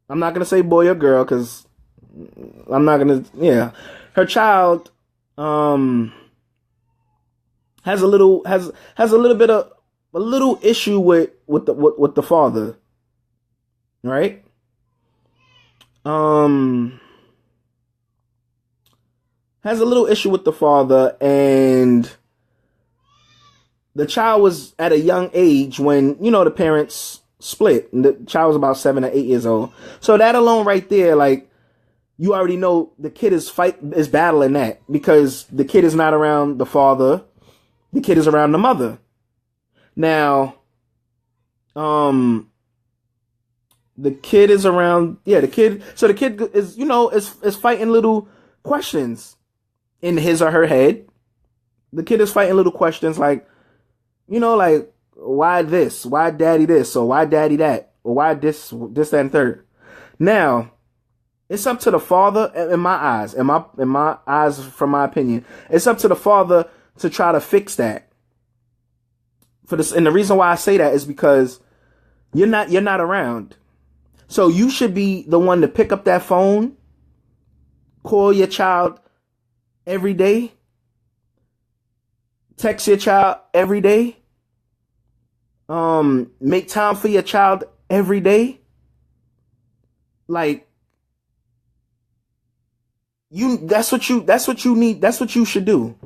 I'm not gonna say boy or girl because I'm not gonna. Yeah, her child um has a little bit of a little issue with the father, right? Um, has a little issue with the father, and the child was at a young age when the parents split. And the child was about 7 or 8 years old. So that alone, right there, like you already know the kid is battling that because the kid is not around the father, the kid is around the mother. Now, the kid is around, yeah, the kid. So the kid is fighting little questions in his or her head. The kid is fighting little questions like, like why this, why daddy this, or why daddy that, or why this, that, and third. Now, it's up to the father, in my eyes, from my opinion, it's up to the father to try to fix that. And the reason why I say that is because you're not around. So you should be the one to pick up that phone, call your child every day, text your child every day, make time for your child every day. Like that's what you need. That's what you should do.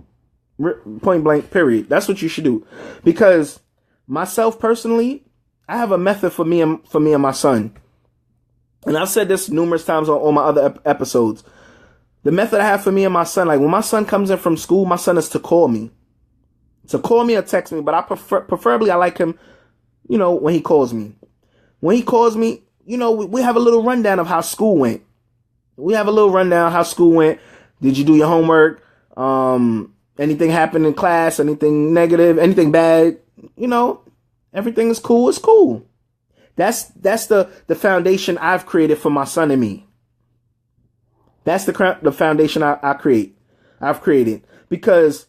Point blank, period. That's what you should do. Because myself personally, I have a method for me and my son. And I've said this numerous times on my other episodes. The method I have for me and my son, like when my son comes in from school, my son is to call me. To call me or text me, but preferably I like him, when he calls me. When he calls me, we have a little rundown of how school went. Did you do your homework? Anything happened in class? Anything negative? Anything bad? Everything is cool. It's cool. That's the foundation I've created for my son and me. That's the foundation I've created. Because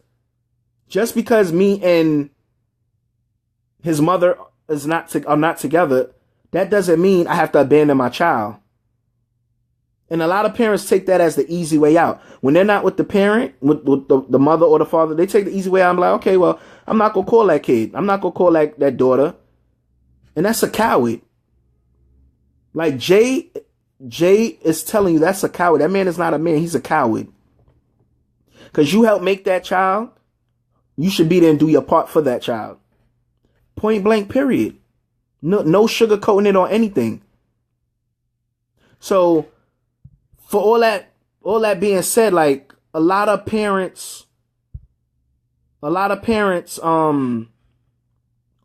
just because me and his mother are not together, that doesn't mean I have to abandon my child. And a lot of parents take that as the easy way out. When they're not with the parent, with the mother or the father, they take the easy way out. I'm like, okay, well, I'm not going to call that kid. I'm not going to call that daughter. And that's a coward. Like Jay is telling you that's a coward. That man is not a man. He's a coward. Because you helped make that child. You should be there and do your part for that child. Point blank, period. No sugarcoating it or anything. So, for all that being said, like a lot of parents are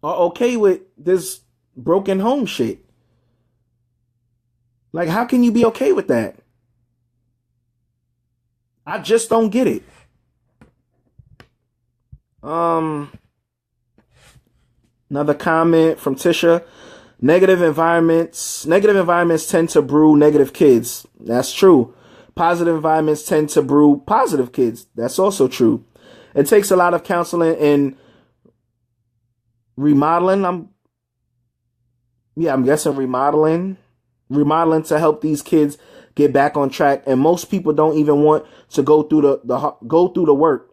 okay with this broken home shit. Like, how can you be okay with that? I just don't get it. Another comment from Tisha. Negative environments tend to brew negative kids. That's true. Positive environments tend to brew positive kids. That's also true. It takes a lot of counseling and remodeling. I'm guessing remodeling to help these kids get back on track. And most people don't even want to go through the work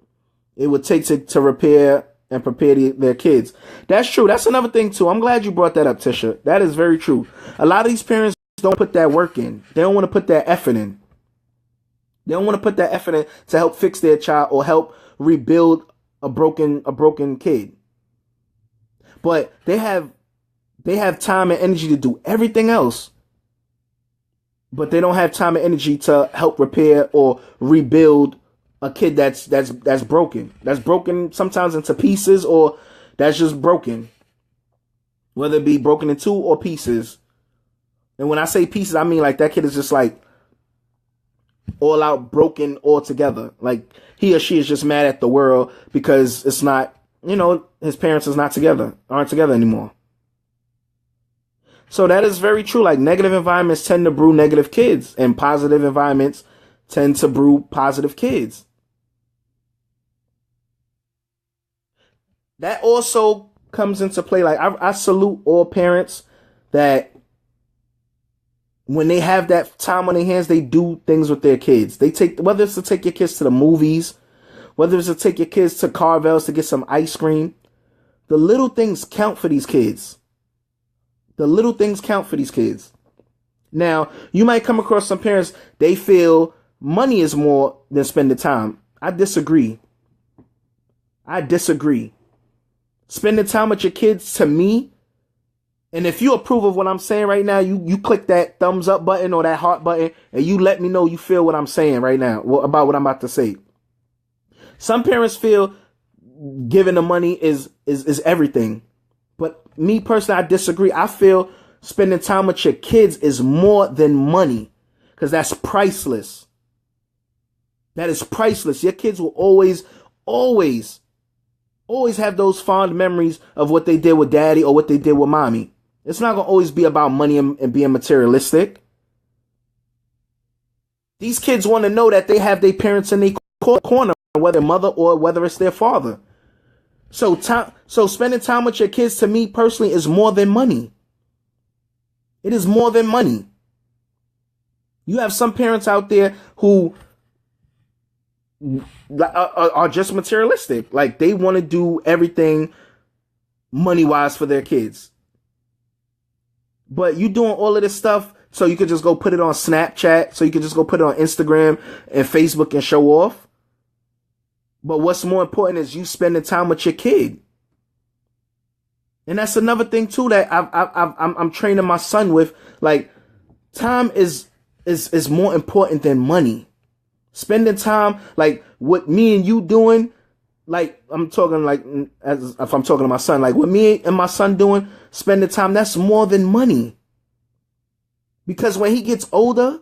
it would take to repair and prepare their kids. That's true. That's another thing too. I'm glad you brought that up, Tisha. That is very true. A lot of these parents don't put that work in. They don't want to put that effort in. They don't want to put that effort in to help fix their child or help rebuild a broken kid. But they have time and energy to do everything else. But they don't have time and energy to help repair or rebuild a kid that's broken. That's broken sometimes into pieces, or that's just broken. Whether it be broken in two or pieces. And when I say pieces, I mean like that kid is just like all out broken altogether. Like he or she is just mad at the world because it's not, his parents is not together, aren't together anymore. So that is very true. Like negative environments tend to brew negative kids, and positive environments tend to brew positive kids. That also comes into play. Like I salute all parents that when they have that time on their hands, they do things with their kids. They take, whether it's to take your kids to the movies, whether it's to take your kids to Carvel's to get some ice cream. The little things count for these kids. The little things count for these kids. Now, you might come across some parents, they feel money is more than spending time. I disagree. Spending time with your kids, to me, and if you approve of what I'm saying right now, you click that thumbs up button or that heart button, and you let me know you feel what I'm saying right now about what I'm about to say. Some parents feel giving the money is everything. But me personally, I disagree. I feel spending time with your kids is more than money, because that's priceless. That is priceless. Your kids will always have those fond memories of what they did with daddy or what they did with mommy. It's not going to always be about money and being materialistic. These kids want to know that they have their parents in their corner, whether mother or whether it's their father. So spending time with your kids, to me personally, is more than money. It is more than money. You have some parents out there who are just materialistic. Like they want to do everything money-wise for their kids. But you doing all of this stuff so you could just go put it on Snapchat, so you could just go put it on Instagram and Facebook and show off. But what's more important is you spending time with your kid. And that's another thing too that I'm training my son with. Like, time is more important than money. Spending time, like what me and you doing, like I'm talking like as if I'm talking to my son, like what me and my son doing, spending time, that's more than money. Because when he gets older,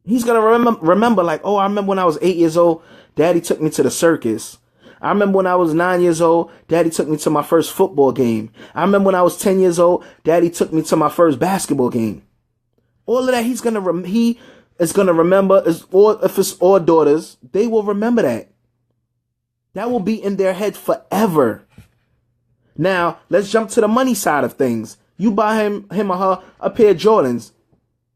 he's gonna remember like, oh, I remember when I was 8 years old, daddy took me to the circus. I remember when I was 9 years old, daddy took me to my first football game. I remember when I was 10 years old, daddy took me to my first basketball game. All of that, he is gonna remember. Or if it's all daughters, they will remember that. That will be in their head forever. Now, let's jump to the money side of things. You buy him or her a pair of Jordans.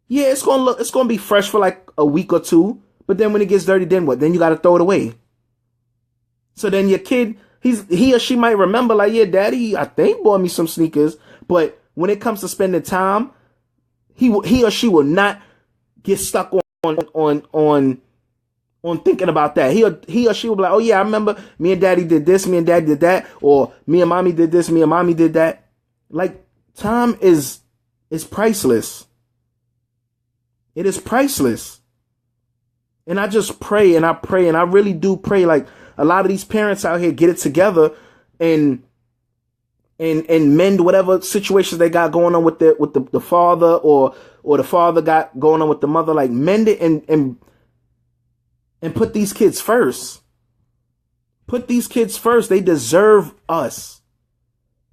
Yeah, it's gonna be fresh for like a week or two, but then when it gets dirty, then what? Then you gotta throw it away. So then your kid, he or she might remember like, yeah, daddy, I think bought me some sneakers, but when it comes to spending time, he or she will not get stuck on thinking about that. He or she will be like, oh yeah, I remember me and daddy did this, me and daddy did that, or me and mommy did this, me and mommy did that. Like, time is priceless. It is priceless. And I just pray and I really do pray, like, a lot of these parents out here get it together and mend whatever situations they got going on with the father or the father got going on with the mother. Like, mend it and put these kids first. Put these kids first. They deserve us.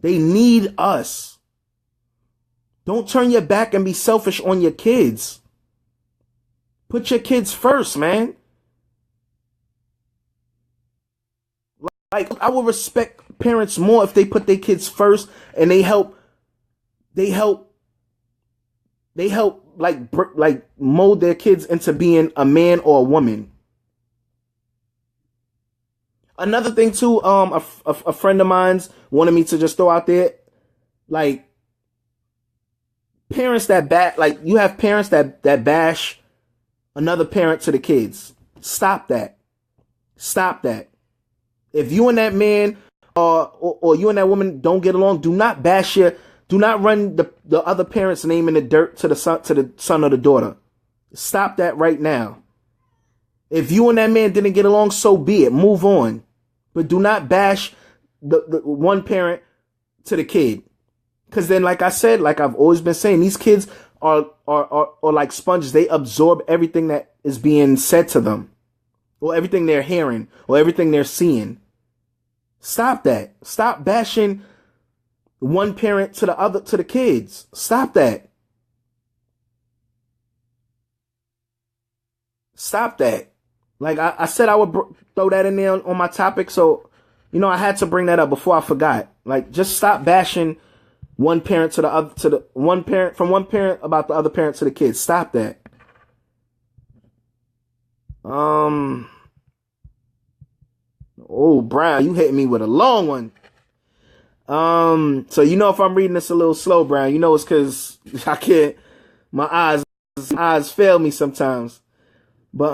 They need us. Don't turn your back and be selfish on your kids. Put your kids first, man. Like, I would respect parents more if they put their kids first and they help like mold their kids into being a man or a woman. Another thing too, a friend of mine's wanted me to just throw out there, like, parents that you have parents that bash another parent to the kids. Stop that. Stop that. If you and that man or you and that woman don't get along, do not run the other parent's name in the dirt to the son or the daughter. Stop that right now. If you and that man didn't get along, so be it. Move on. But do not bash the one parent to the kid. Because then, like I said, like I've always been saying, these kids are like sponges. They absorb everything that is being said to them, or everything they're hearing, or everything they're seeing. Stop that. Stop bashing one parent to the kids. Stop that. Stop that. Like I said, I would throw that in there on my topic. So, I had to bring that up before I forgot. Like, just stop bashing one parent to the other, to the one parent, from one parent about the other parent to the kids. Stop that. Oh, Brown, you hit me with a long one. So if I'm reading this a little slow, Brown, it's because I can't. My eyes fail me sometimes. But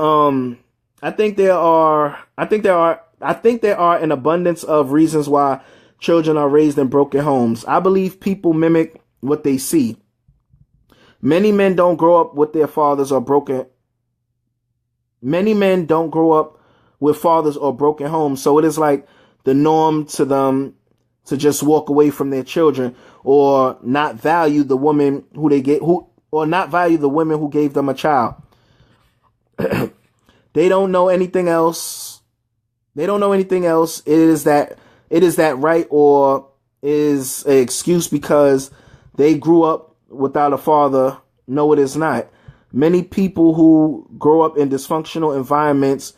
I think there are an abundance of reasons why children are raised in broken homes. I believe people mimic what they see. Many men don't grow up with their fathers or broken. Many men don't grow up with fathers or broken homes, so it is like the norm to them to just walk away from their children, or not value the woman or not value the women who gave them a child. They don't know anything else. It is that right, or is an excuse because they grew up without a father? No, it is not. Many people who grow up in dysfunctional environments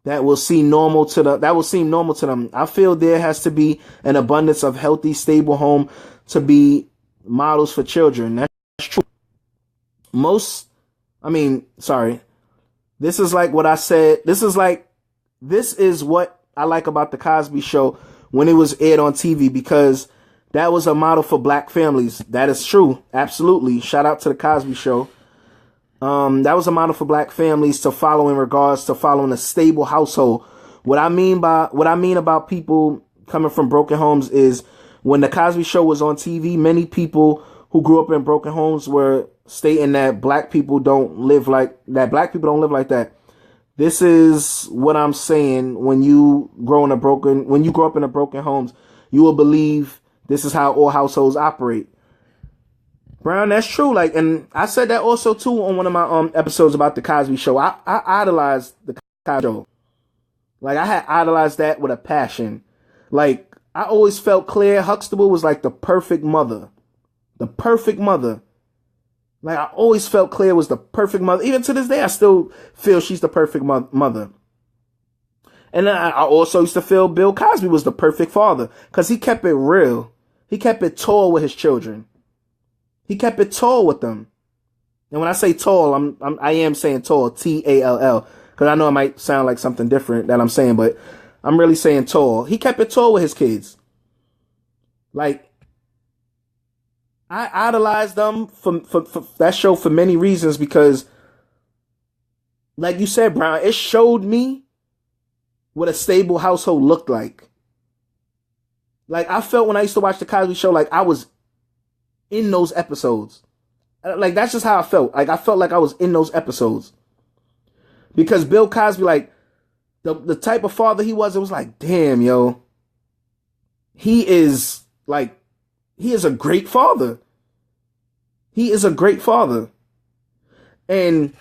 that will seem normal to them. I feel there has to be an abundance of healthy, stable home to be models for children. That's true. This is like what I said. This is what I like about the Cosby Show when it was aired on TV, because that was a model for black families. That is true. Absolutely. Shout out to the Cosby Show. That was a model for black families to follow in regards to following a stable household. What I mean about people coming from broken homes is, when the Cosby Show was on TV, many people who grew up in broken homes were stating that black people don't live like that. This is what I'm saying. When you grow up in a broken homes, you will believe this is how all households operate. Brown, that's true. Like, and I said that also too on one of my episodes about the Cosby Show. I idolized the Cosby Show. Like, I had idolized that with a passion. Like, I always felt Claire Huxtable was like the perfect mother. The perfect mother. Like, I always felt Claire was the perfect mother. Even to this day, I still feel she's the perfect mother. And then I also used to feel Bill Cosby was the perfect father, because he kept it real. He kept it tall with his children. He kept it tall with them. And when I say tall, I am saying tall, Tall, because I know it might sound like something different that I'm saying, but I'm really saying tall. He kept it tall with his kids. Like, I idolized them for that show for many reasons, because, like you said, Brown, it showed me what a stable household looked like. Like, I felt when I used to watch the Cosby Show, like I was in those episodes. Like, that's just how I felt. Like, I felt like I was in those episodes. Because Bill Cosby, like, the type of father he was, it was like, damn, yo. He is a great father. He is a great father. And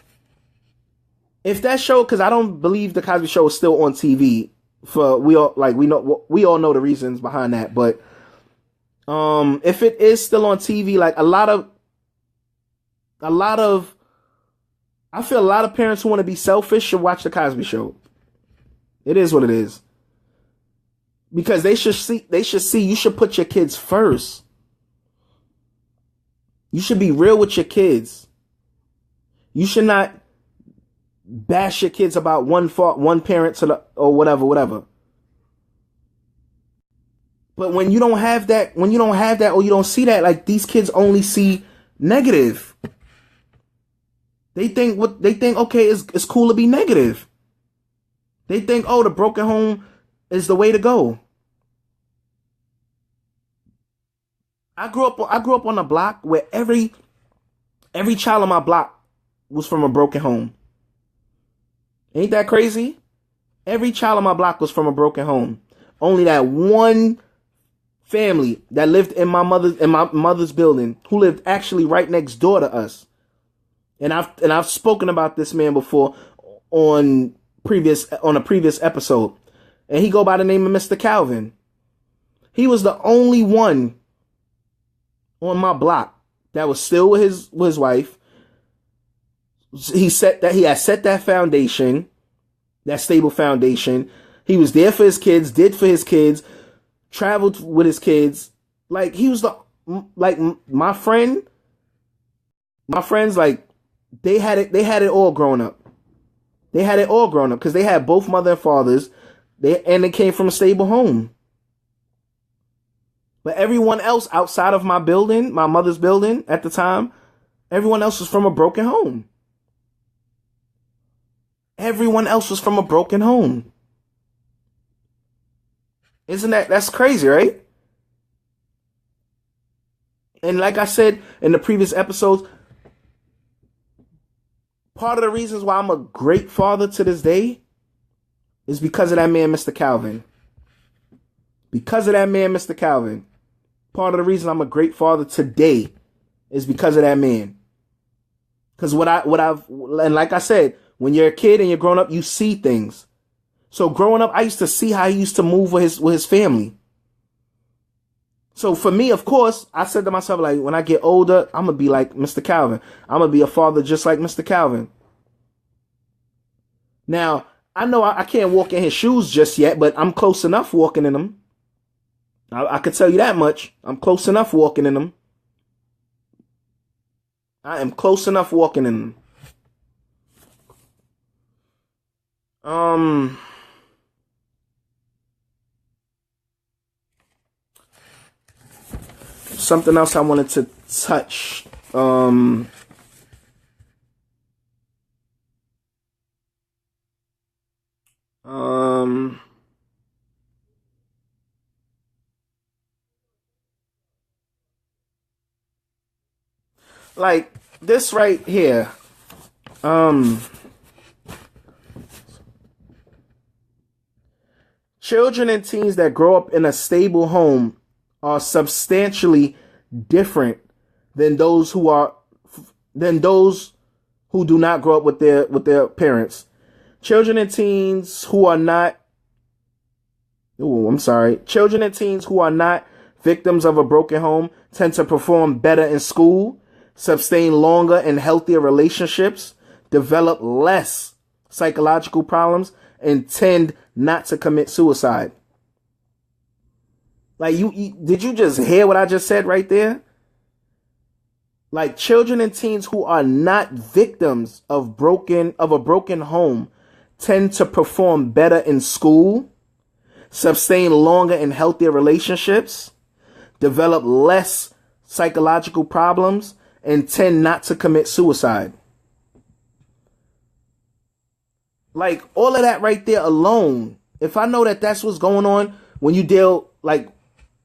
if that show, because I don't believe the Cosby Show is still on TV, we all know the reasons behind that, but if it is still on TV, like I feel a lot of parents who want to be selfish should watch the Cosby Show. It is what it is. Because they should see you should put your kids first. You should be real with your kids. You should not bash your kids about one parent or whatever. But when you don't have that, or you don't see that, like, these kids only see negative. They think, okay, it's cool to be negative. They think, oh, the broken home is the way to go. I grew up on a block where every child on my block was from a broken home. Ain't that crazy? Every child on my block was from a broken home. Only that one family that lived in my mother's building, who lived actually right next door to us. And I've spoken about this man before on a previous episode. And he go by the name of Mr. Calvin. He was the only one on my block that was still with his wife. He had set that foundation, that stable foundation. He was there for his kids, did for his kids, traveled with his kids. Like, he was my friends, like, they had it all grown up. They had it all grown up because they had both mother and fathers. They came from a stable home. But everyone else outside of my building, my mother's building at the time, everyone else was from a broken home. Everyone else was from a broken home. That's crazy, right? And like I said in the previous episodes, part of the reasons why I'm a great father to this day is because of that man, Mr. Calvin. Because of that man, Mr. Calvin. Part of the reason I'm a great father today is because of that man. Because and like I said, when you're a kid and you're growing up, you see things. So growing up, I used to see how he used to move with his family. So for me, of course, I said to myself, like, when I get older, I'm going to be like Mr. Calvin. I'm going to be a father just like Mr. Calvin. Now, I know I can't walk in his shoes just yet, but I'm close enough walking in them. I could tell you that much. I'm close enough walking in them. I am close enough walking in them. Something else I wanted to touch. Like this right here. Children and teens that grow up in a stable home are substantially different than those who do not grow up with their parents. Children and teens who are not victims of a broken home tend to perform better in school, sustain longer and healthier relationships, develop less psychological problems, and tend not to commit suicide. Like, did you just hear what I just said right there? Like, children and teens who are not victims of a broken home tend to perform better in school, sustain longer and healthier relationships, develop less psychological problems, and tend not to commit suicide. Like, all of that right there alone, if I know that that's what's going on when you deal, like,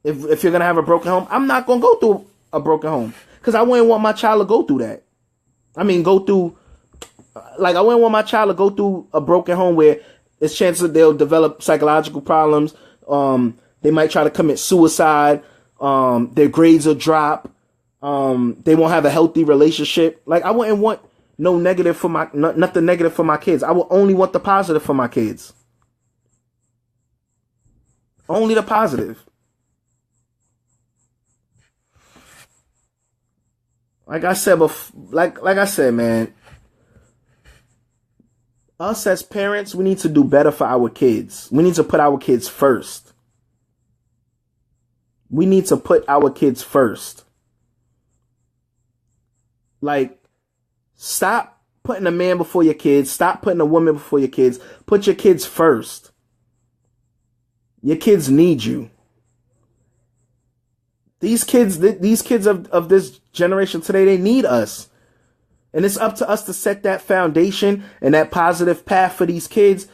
if you're going to have a broken home, I'm not going to go through a broken home because I wouldn't want my child to go through that. I wouldn't want my child to go through a broken home where there's chances that they'll develop psychological problems. They might try to commit suicide. Their grades will drop. They won't have a healthy relationship. Like, I wouldn't want nothing negative for my kids. I will only want the positive for my kids. Only the positive. Like I said, man, us as parents, we need to do better for our kids. We need to put our kids first. We need to put our kids first. Like, stop putting a man before your kids. Stop putting a woman before your kids. Put your kids first. Your kids need you. These kids of this generation today, they need us. And it's up to us to set that foundation and that positive path for these kids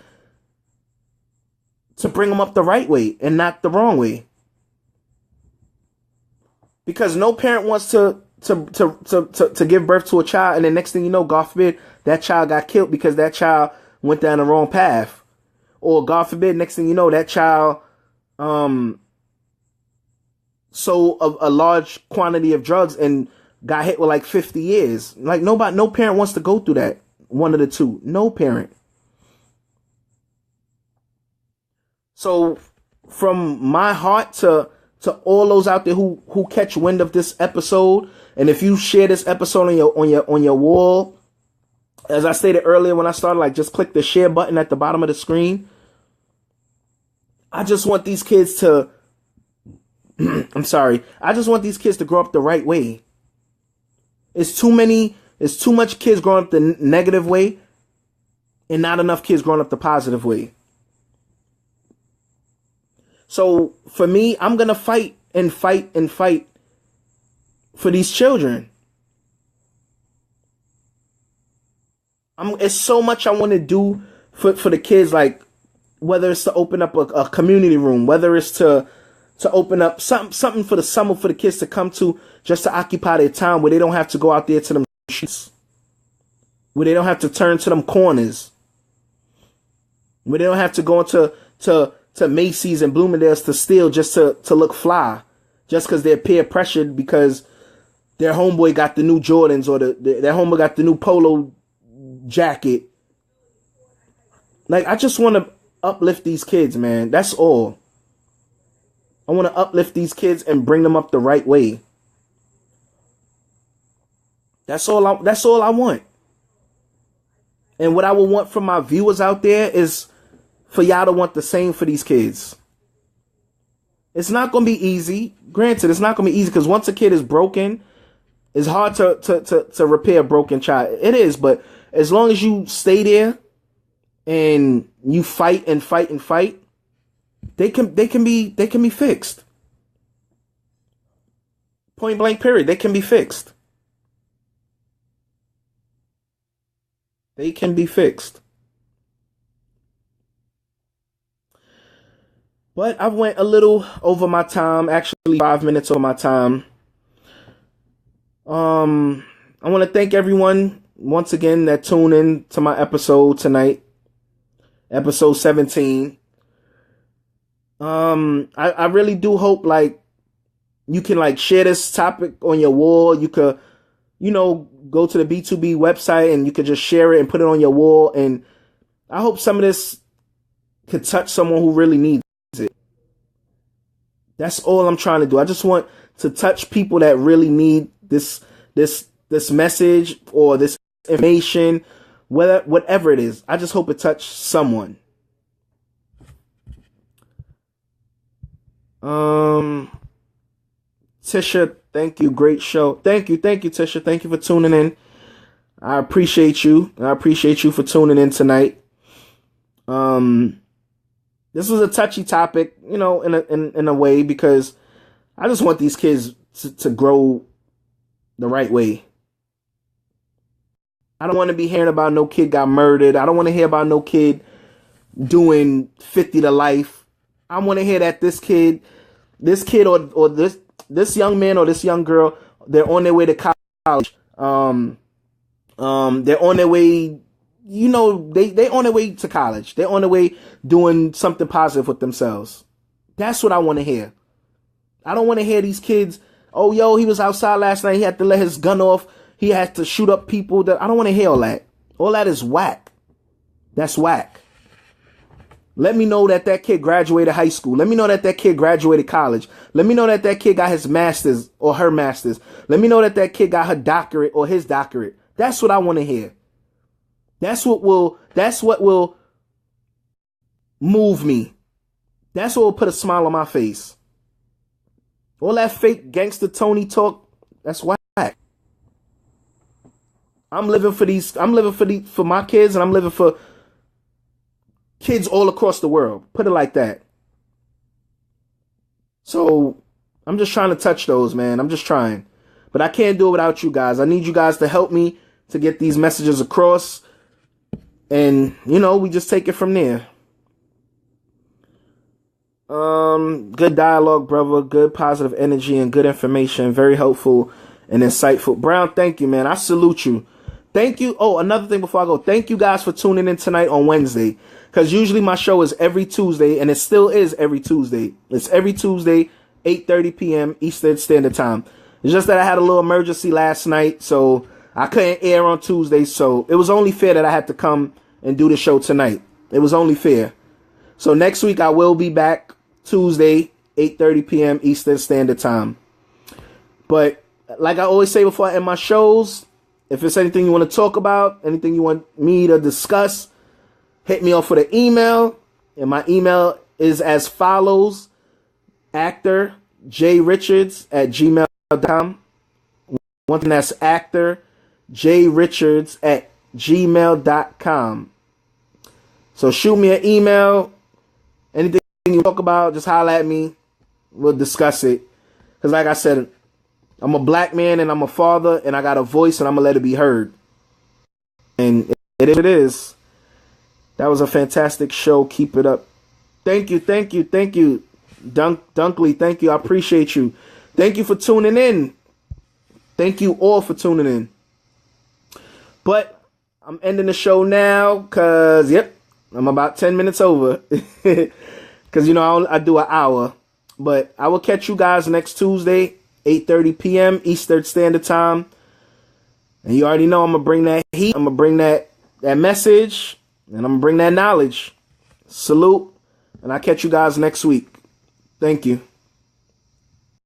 to bring them up the right way and not the wrong way. Because no parent wants to give birth to a child, and the next thing you know, God forbid, that child got killed because that child went down the wrong path. Or God forbid, next thing you know, that child sold a large quantity of drugs and got hit with like 50 years. Like no parent wants to go through that. One of the two. No parent. So from my heart to all those out there who catch wind of this episode, and if you share this episode on your wall, as I stated earlier when I started, like just click the share button at the bottom of the screen. I just want these kids to I'm sorry. I just want these kids to grow up the right way. It's too much kids growing up the negative way and not enough kids growing up the positive way. So for me, I'm going to fight and fight and fight for these children. It's so much I want to do for the kids, like whether it's to open up a community room, whether it's to open up something for the summer for the kids to come to just to occupy their time, where they don't have to go out there to them streets, where they don't have to turn to them corners, where they don't have to go into to Macy's and Bloomingdale's to steal just to look fly, just because they're peer pressured because their homeboy got the new Jordans or their homeboy got the new polo jacket. Like, I just want to uplift these kids, man. That's all. I want to uplift these kids and bring them up the right way. That's all I want. And what I would want from my viewers out there is for y'all to want the same for these kids. It's not going to be easy. Granted, it's not going to be easy because once a kid is broken, it's hard to repair a broken child. It is, but as long as you stay there and you fight and fight and fight, they can be fixed. Point blank period. They can be fixed. They can be fixed. But I went a little over my time, actually 5 minutes over my time. I want to thank everyone once again that tuned in to my episode tonight, episode 17. I really do hope like you can like share this topic on your wall. You could, go to the B2B website and you could just share it and put it on your wall. And I hope some of this could touch someone who really needs it. That's all I'm trying to do. I just want to touch people that really need this message or this information, whatever it is. I just hope it touched someone. Tisha, thank you. Great show. Thank you, Tisha. Thank you for tuning in. I appreciate you. I appreciate you for tuning in tonight. This was a touchy topic, in a way, because I just want these kids to grow the right way. I don't want to be hearing about no kid got murdered. I don't want to hear about no kid doing 50 to life. I want to hear that this kid or this young man or this young girl, they're on their way to college. They're on their way, they on their way to college. They're on their way doing something positive with themselves. That's what I want to hear. I don't want to hear these kids, he was outside last night. He had to let his gun off. He had to shoot up people. I don't want to hear all that. All that is whack. That's whack. Let me know that kid graduated high school. Let me know that kid graduated college. Let me know that kid got his master's or her master's. Let me know that kid got her doctorate or his doctorate. That's what I want to hear. That's what will move me. That's what will put a smile on my face. All that fake gangster Tony talk, that's whack. I'm living for my kids, and I'm living for kids all across the world. Put it like that. So I'm just trying to touch those, man. I'm just trying. But I can't do it without you guys. I need you guys to help me to get these messages across. And, we just take it from there. Good dialogue, brother. Good positive energy and good information. Very helpful and insightful. Brown, thank you, man. I salute you. Thank you. Oh, another thing before I go. Thank you guys for tuning in tonight on Wednesday. Because usually my show is every Tuesday, and it still is every Tuesday. It's every Tuesday 8:30 p.m. Eastern Standard Time. It's just that I had a little emergency last night, so I couldn't air on Tuesday, so it was only fair that I had to come and do the show tonight. It was only fair. So next week I will be back Tuesday, 8:30 p.m. Eastern Standard Time. But like I always say before I end my shows, if it's anything you want to talk about, anything you want me to discuss, hit me up with an email. And my email is as follows: actorjrichards@gmail.com. One thing, that's actorjrichards@gmail.com. So shoot me an email. Anything you talk about, just holler at me. We'll discuss it. Because like I said, I'm a black man and I'm a father and I got a voice and I'm going to let it be heard. And it is what it is. That was a fantastic show. Keep it up. Thank you. Dunkley, thank you. I appreciate you. Thank you for tuning in. Thank you all for tuning in. But I'm ending the show now because, I'm about 10 minutes over. Because, I do an hour. But I will catch you guys next Tuesday, 8:30 p.m. Eastern Standard Time. And you already know I'm going to bring that heat. I'm going to bring that message. And I'm going to bring that knowledge. Salute. And I'll catch you guys next week. Thank you.